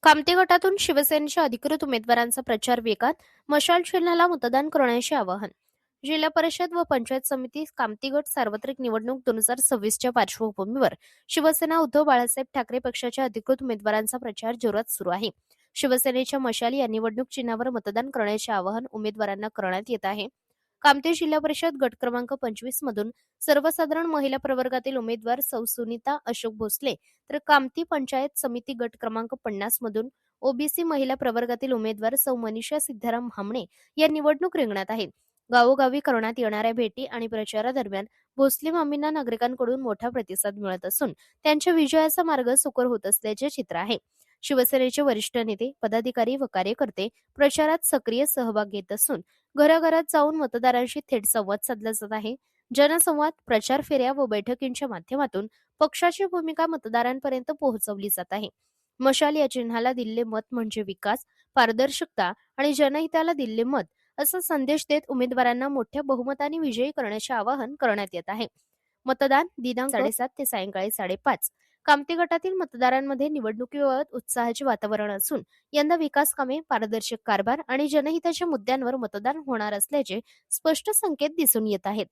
कामती गटातून शिवसेनेच्या अधिकृत उमेदवारांचा प्रचार वेगात. मशाल चिन्हाला मतदान करण्याचे आवाहन. जिल्हा परिषद व पंचायत समिती कामती गट सार्वत्रिक निवडणूक 2026च्या पार्श्वभूमीवर शिवसेना उद्धव बाळासाहेब ठाकरे पक्षाच्या अधिकृत उमेदवारांचा प्रचार जोरात सुरू आहे. शिवसेनेच्या मशाल या निवडणूक चिन्हावर मतदान करण्याचे आवाहन उमेदवारांना करण्यात येत आहे. कामती जिल्हा परिषद गट क्रमांक 25 मधून सर्वसाधारण महिला प्रवर्गातील उमेदवार सौ सुनीता अशोक भोसले, तर कामती पंचायत समिती गट क्रमांक 50 मधून ओबीसी महिला प्रवर्गातील उमेदवार सौ मनीषा सिद्धाराम हामणे या निवडणूक रिंगणात आहेत. गावोगावी करण्यात येणाऱ्या भेटी आणि प्रचारादरम्यान भोसले मामींना नागरिकांकडून मोठा प्रतिसाद मिळत असून त्यांच्या विजयाचा मार्ग सुकर होत असल्याचे चित्र आहे. शिवसेनेचे वरिष्ठ नेते, पदाधिकारी व कार्यकर्ते प्रचारात सक्रिय सहभाग घेत असून घराघरात जाऊन मतदारांशी थेट संवाद साधला जात आहे. जनसंवाद, प्रचार फेऱ्या व बैठकींच्या माध्यमातून पक्षाची भूमिका मतदारांपर्यंत पोहोचवली जात आहे. मशाल या चिन्हाला दिलेले मत म्हणजे विकास, पारदर्शकता आणि जनहिताला दिलेले मत असा संदेश देत उमेदवारांना मोठ्या बहुमताने विजयी करण्याचे आवाहन करण्यात येत आहे. मतदान दिनांक 7:30 ते सायंकाळी 5:30. कामती गटातील मतदारांमध्ये निवडणुकीबाबत उत्साहाचे वातावरण असून यंदा विकास कामे, पारदर्शक कारभार आणि जनहिताच्या मुद्द्यांवर मतदान होणार असल्याचे स्पष्ट संकेत दिसून येत आहेत.